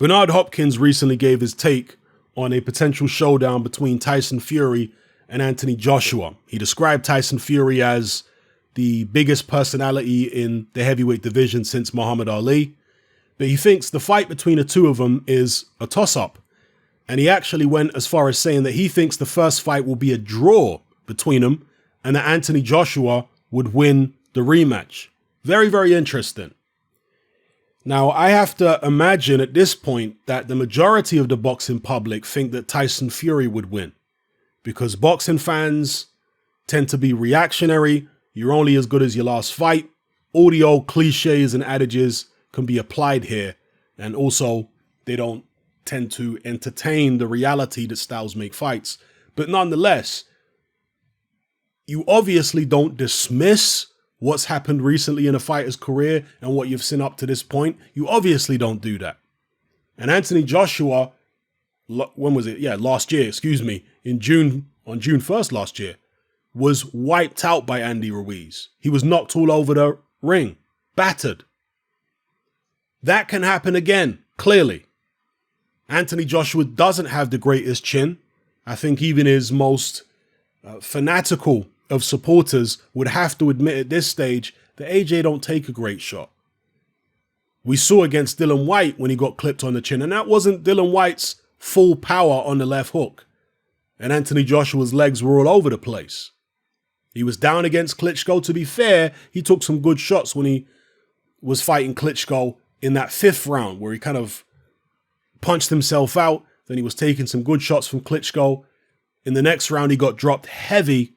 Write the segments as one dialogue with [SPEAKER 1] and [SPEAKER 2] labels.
[SPEAKER 1] Bernard Hopkins recently gave his take on a potential showdown between Tyson Fury and Anthony Joshua. He described Tyson Fury as the biggest personality in the heavyweight division since Muhammad Ali, but he thinks the fight between the two of them is a toss-up. And he actually went as far as saying that he thinks the first fight will be a draw between them and that Anthony Joshua would win the rematch. Very, very interesting. Now, I have to imagine at this point that the majority of the boxing public think that Tyson Fury would win, because boxing fans tend to be reactionary. You're only as good as your last fight. All the old cliches and adages can be applied here. And also, they don't tend to entertain the reality that styles make fights. But nonetheless, you obviously don't dismiss what's happened recently in a fighter's career and what you've seen up to this point. You obviously don't do that. And Anthony Joshua, when was it? Yeah, last year, on June 1st last year, was wiped out by Andy Ruiz. He was knocked all over the ring, battered. That can happen again, clearly. Anthony Joshua doesn't have the greatest chin. I think even his most fanatical of supporters would have to admit at this stage that AJ don't take a great shot. We saw against Dillian Whyte when he got clipped on the chin, and that wasn't Dillian Whyte's full power on the left hook. And Anthony Joshua's legs were all over the place. He was down against Klitschko. To be fair, he took some good shots when he was fighting Klitschko in that 5th round, where he kind of punched himself out. Then he was taking some good shots from Klitschko. In the next round, he got dropped heavy.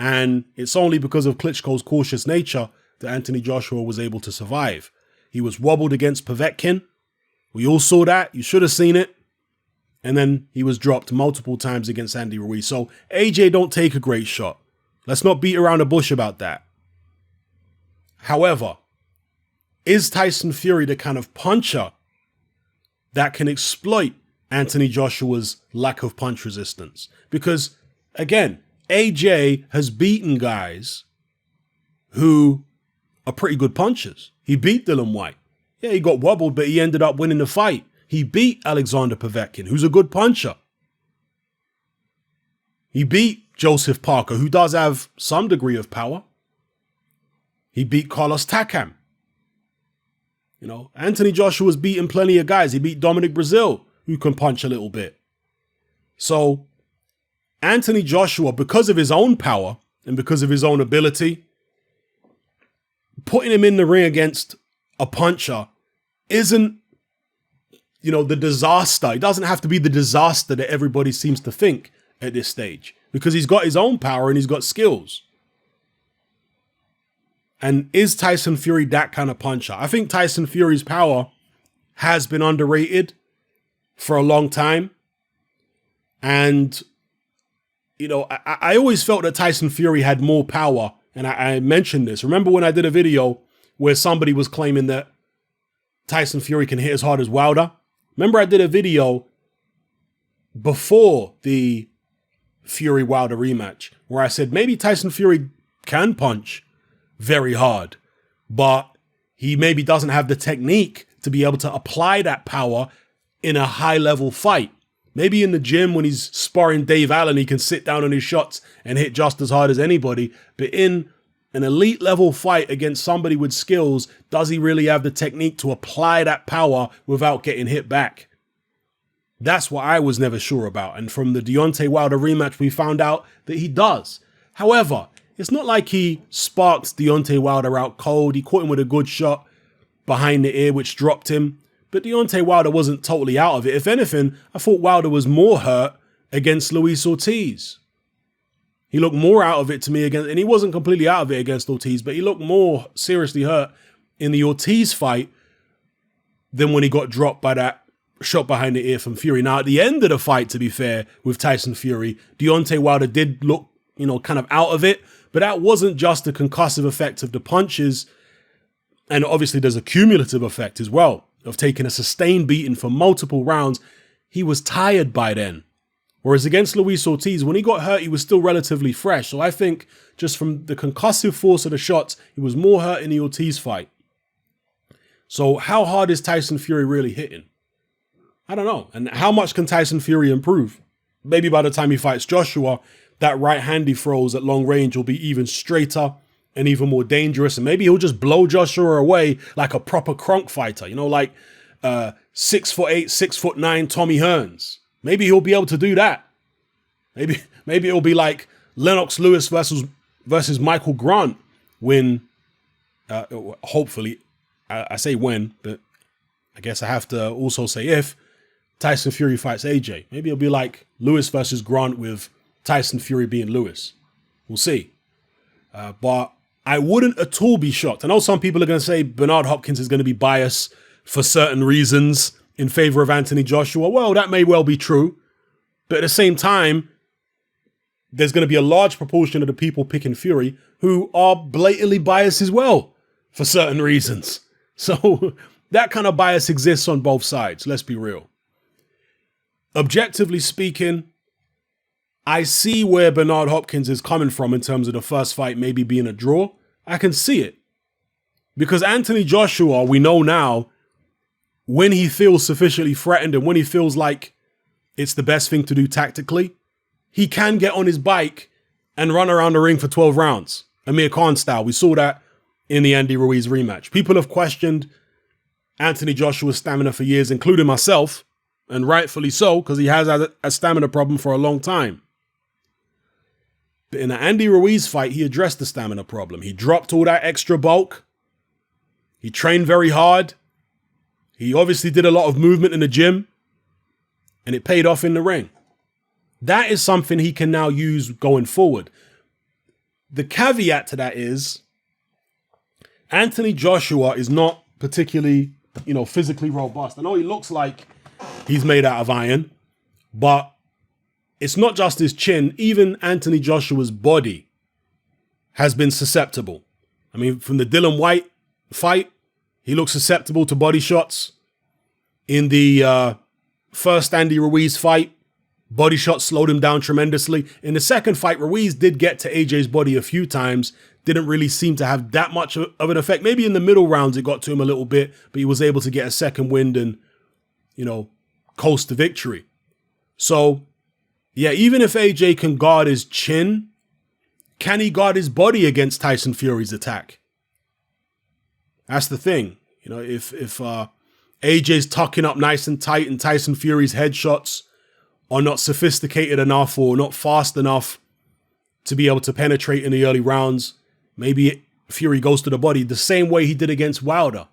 [SPEAKER 1] And it's only because of Klitschko's cautious nature that Anthony Joshua was able to survive. He was wobbled against Povetkin. We all saw that. You should have seen it. And then he was dropped multiple times against Andy Ruiz. So AJ don't take a great shot. Let's not beat around the bush about that. However, is Tyson Fury the kind of puncher that can exploit Anthony Joshua's lack of punch resistance? Because, again, AJ has beaten guys who are pretty good punchers. He beat Dillian Whyte. Yeah, he got wobbled, but he ended up winning the fight. He beat Alexander Povetkin, who's a good puncher. He beat Joseph Parker, who does have some degree of power. He beat Carlos Takam. You know, Anthony Joshua's beaten plenty of guys. He beat Dominic Brazil, who can punch a little bit. So Anthony Joshua, because of his own power and because of his own ability, putting him in the ring against a puncher isn't, the disaster. It doesn't have to be the disaster that everybody seems to think at this stage, because he's got his own power and he's got skills. And is Tyson Fury that kind of puncher? I think Tyson Fury's power has been underrated for a long time. And I always felt that Tyson Fury had more power, and I mentioned this. Remember when I did a video where somebody was claiming that Tyson Fury can hit as hard as Wilder? Remember I did a video before the Fury-Wilder rematch where I said maybe Tyson Fury can punch very hard, but he maybe doesn't have the technique to be able to apply that power in a high-level fight. Maybe in the gym when he's sparring Dave Allen, he can sit down on his shots and hit just as hard as anybody. But in an elite level fight against somebody with skills, does he really have the technique to apply that power without getting hit back? That's what I was never sure about. And from the Deontay Wilder rematch, we found out that he does. However, it's not like he sparked Deontay Wilder out cold. He caught him with a good shot behind the ear, which dropped him. But Deontay Wilder wasn't totally out of it. If anything, I thought Wilder was more hurt against Luis Ortiz. He looked more out of it to me and he wasn't completely out of it against Ortiz, but he looked more seriously hurt in the Ortiz fight than when he got dropped by that shot behind the ear from Fury. Now, at the end of the fight, to be fair, with Tyson Fury, Deontay Wilder did look, kind of out of it, but that wasn't just the concussive effect of the punches. And obviously there's a cumulative effect as well of taking a sustained beating for multiple rounds. He was tired by then. Whereas against Luis Ortiz, when he got hurt, he was still relatively fresh. So I think just from the concussive force of the shots, he was more hurt in the Ortiz fight. So how hard is Tyson Fury really hitting? I don't know. And how much can Tyson Fury improve? Maybe by the time he fights Joshua, that right hand he throws at long range will be even straighter and even more dangerous. And maybe he'll just blow Joshua away like a proper crunk fighter, like 6'8", 6'9" Tommy Hearns. Maybe he'll be able to do that. Maybe it'll be like Lennox Lewis versus Michael Grant when, hopefully, I say when, but I guess I have to also say if Tyson Fury fights AJ. Maybe it'll be like Lewis versus Grant with Tyson Fury being Lewis. We'll see. But I wouldn't at all be shocked. I know some people are going to say Bernard Hopkins is going to be biased for certain reasons in favor of Anthony Joshua. Well, that may well be true. But at the same time, there's going to be a large proportion of the people picking Fury who are blatantly biased as well for certain reasons. So that kind of bias exists on both sides. Let's be real. Objectively speaking, I see where Bernard Hopkins is coming from in terms of the first fight maybe being a draw. I can see it. Because Anthony Joshua, we know now, when he feels sufficiently threatened and when he feels like it's the best thing to do tactically, he can get on his bike and run around the ring for 12 rounds. Amir Khan style. We saw that in the Andy Ruiz rematch. People have questioned Anthony Joshua's stamina for years, including myself, and rightfully so, because he has had a stamina problem for a long time. But in the Andy Ruiz fight, he addressed the stamina problem. He dropped all that extra bulk. He trained very hard. He obviously did a lot of movement in the gym, and it paid off in the ring. That is something he can now use going forward. The caveat to that is Anthony Joshua is not particularly, physically robust. I know he looks like he's made out of iron, but it's not just his chin. Even Anthony Joshua's body has been susceptible. I mean, from the Dylan White fight, he looks susceptible to body shots. In the first Andy Ruiz fight, body shots slowed him down tremendously. In the second fight, Ruiz did get to AJ's body a few times. Didn't really seem to have that much of an effect. Maybe in the middle rounds it got to him a little bit, but he was able to get a second wind and, coast to victory. So, yeah, even if AJ can guard his chin, can he guard his body against Tyson Fury's attack? That's the thing. If AJ's tucking up nice and tight and Tyson Fury's headshots are not sophisticated enough or not fast enough to be able to penetrate in the early rounds, maybe Fury goes to the body the same way he did against Wilder.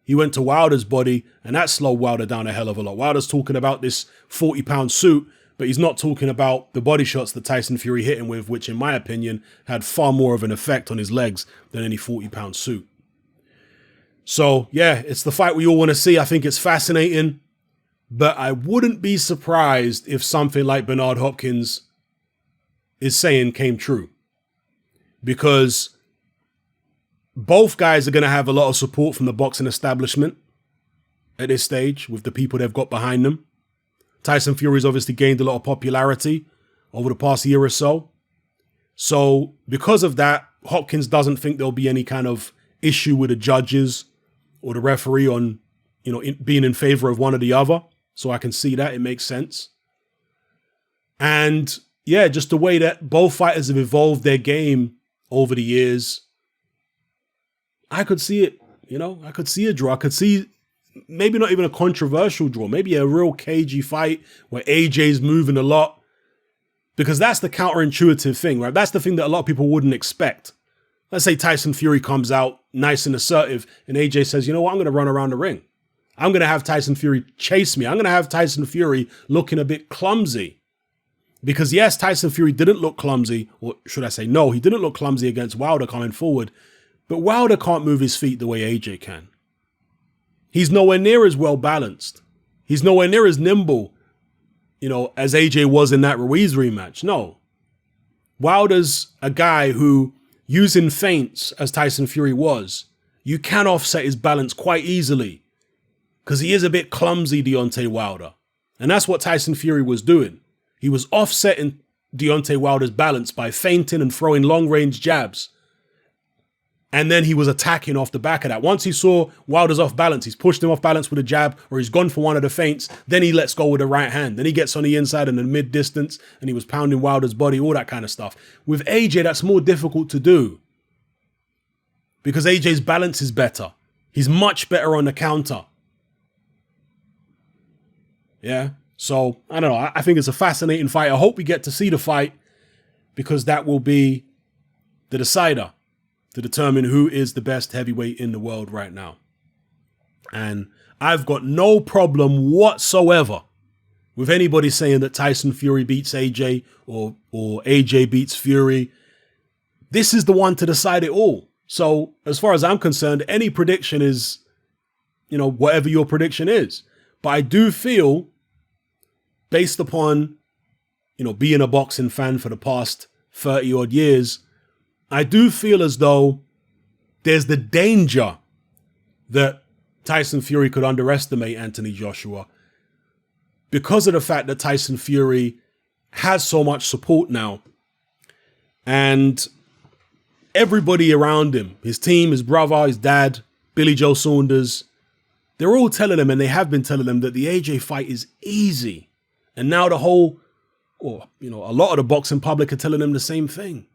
[SPEAKER 1] He went to Wilder's body and that slowed Wilder down a hell of a lot. Wilder's talking about this 40-pound suit, but he's not talking about the body shots that Tyson Fury hit him with, which in my opinion had far more of an effect on his legs than any 40-pound suit. So yeah, it's the fight we all want to see. I think it's fascinating, but I wouldn't be surprised if something like Bernard Hopkins is saying came true, because both guys are going to have a lot of support from the boxing establishment at this stage with the people they've got behind them. Tyson Fury's obviously gained a lot of popularity over the past year or so. So because of that, Hopkins doesn't think there'll be any kind of issue with the judges or the referee on, being in favor of one or the other. So I can see that. It makes sense. And yeah, just the way that both fighters have evolved their game over the years, I could see it, I could see a draw. I could see maybe not even a controversial draw, maybe a real cagey fight where AJ's moving a lot, because that's the counterintuitive thing, right? That's the thing that a lot of people wouldn't expect. Let's say Tyson Fury comes out nice and assertive and AJ says, you know what, I'm going to run around the ring. I'm going to have Tyson Fury chase me. I'm going to have Tyson Fury looking a bit clumsy. Because yes, Tyson Fury didn't look clumsy, or should I say no, he didn't look clumsy against Wilder coming forward, but Wilder can't move his feet the way AJ can. He's nowhere near as well balanced. He's nowhere near as nimble, as AJ was in that Ruiz rematch. No. Wilder's a guy who, using feints as Tyson Fury was, you can offset his balance quite easily, because he is a bit clumsy, Deontay Wilder. And that's what Tyson Fury was doing. He was offsetting Deontay Wilder's balance by feinting and throwing long-range jabs. And then he was attacking off the back of that. Once he saw Wilder's off balance, he's pushed him off balance with a jab, or he's gone for one of the feints. Then he lets go with the right hand. Then he gets on the inside in the mid distance and he was pounding Wilder's body, all that kind of stuff. With AJ, that's more difficult to do because AJ's balance is better. He's much better on the counter. Yeah. So I don't know. I think it's a fascinating fight. I hope we get to see the fight because that will be the decider to determine who is the best heavyweight in the world right now. And I've got no problem whatsoever with anybody saying that Tyson Fury beats AJ or AJ beats Fury. This is the one to decide it all. So as far as I'm concerned, any prediction is, whatever your prediction is. But I do feel, based upon, being a boxing fan for the past 30 odd years, I do feel as though there's the danger that Tyson Fury could underestimate Anthony Joshua because of the fact that Tyson Fury has so much support now. And everybody around him, his team, his brother, his dad, Billy Joe Saunders, they're all telling him, and they have been telling him, that the AJ fight is easy. And now a lot of the boxing public are telling him the same thing.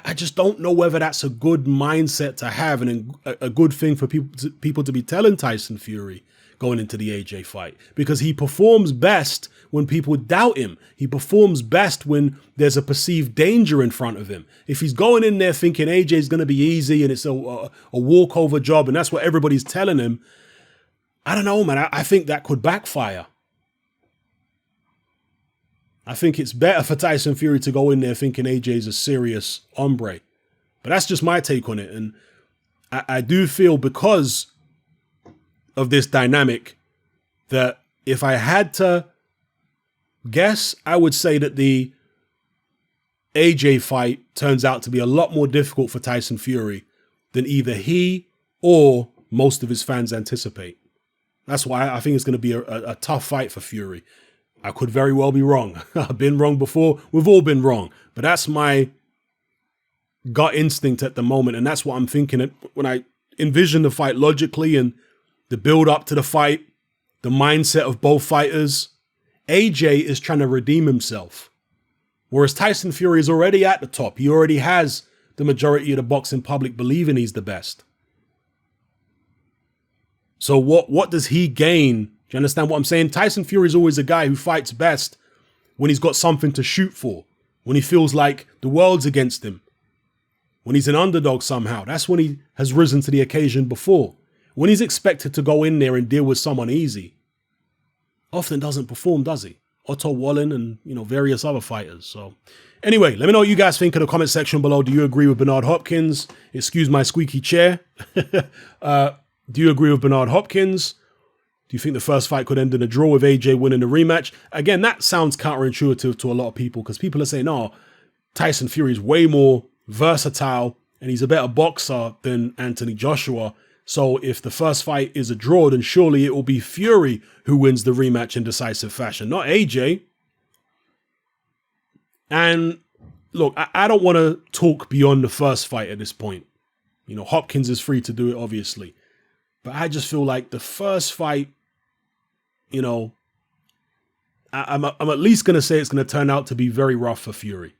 [SPEAKER 1] I just don't know whether that's a good mindset to have and a good thing for people to be telling Tyson Fury going into the AJ fight, because he performs best when people doubt him. He performs best when there's a perceived danger in front of him. If he's going in there thinking AJ is going to be easy and it's a walkover job and that's what everybody's telling him, I don't know, man. I think that could backfire. I think it's better for Tyson Fury to go in there thinking AJ is a serious hombre. But that's just my take on it. And I do feel, because of this dynamic, that if I had to guess, I would say that the AJ fight turns out to be a lot more difficult for Tyson Fury than either he or most of his fans anticipate. That's why I think it's going to be a tough fight for Fury. I could very well be wrong. I've been wrong before. We've all been wrong. But that's my gut instinct at the moment. And that's what I'm thinking when I envision the fight logically and the build up to the fight, the mindset of both fighters. AJ is trying to redeem himself. Whereas Tyson Fury is already at the top. He already has the majority of the boxing public believing he's the best. So what does he gain? Do you understand what I'm saying? Tyson Fury is always a guy who fights best when he's got something to shoot for, when he feels like the world's against him, when he's an underdog somehow. That's when he has risen to the occasion before. When he's expected to go in there and deal with someone easy, often doesn't perform, does he? Otto Wallen and, various other fighters. So anyway, let me know what you guys think in the comment section below. Do you agree with Bernard Hopkins? Excuse my squeaky chair. Do you agree with Bernard Hopkins? Do you think the first fight could end in a draw with AJ winning the rematch? Again, that sounds counterintuitive to a lot of people because people are saying, no, Tyson Fury is way more versatile and he's a better boxer than Anthony Joshua. So if the first fight is a draw, then surely it will be Fury who wins the rematch in decisive fashion, not AJ. And look, I don't want to talk beyond the first fight at this point. Hopkins is free to do it, obviously. But I just feel like the first fight, I'm at least going to say it's going to turn out to be very rough for Fury.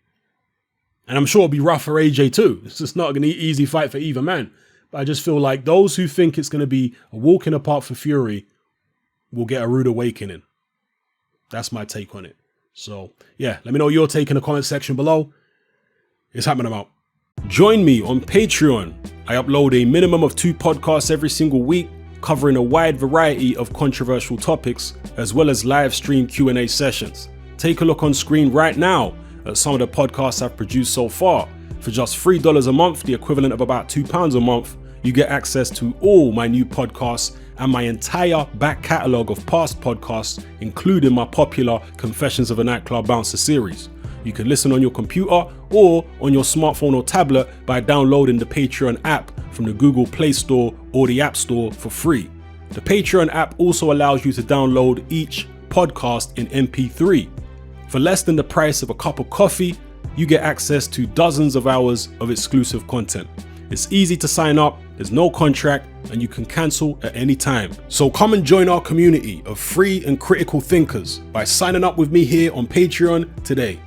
[SPEAKER 1] And I'm sure it'll be rough for AJ too. It's just not an easy fight for either man. But I just feel like those who think it's going to be a walk in the park for Fury will get a rude awakening. That's my take on it. So, yeah, let me know your take in the comment section below. It's happening about. Join me on Patreon. I upload a minimum of 2 podcasts every single week, covering a wide variety of controversial topics, as well as live stream Q&A sessions. Take a look on screen right now at some of the podcasts I've produced so far. For just $3 a month, the equivalent of about £2 a month, you get access to all my new podcasts and my entire back catalogue of past podcasts, including my popular Confessions of a Nightclub Bouncer series. You can listen on your computer or on your smartphone or tablet by downloading the Patreon app from the Google Play Store or the App Store for free. The Patreon app also allows you to download each podcast in MP3. For less than the price of a cup of coffee, you get access to dozens of hours of exclusive content. It's easy to sign up, there's no contract, and you can cancel at any time. So come and join our community of free and critical thinkers by signing up with me here on Patreon today.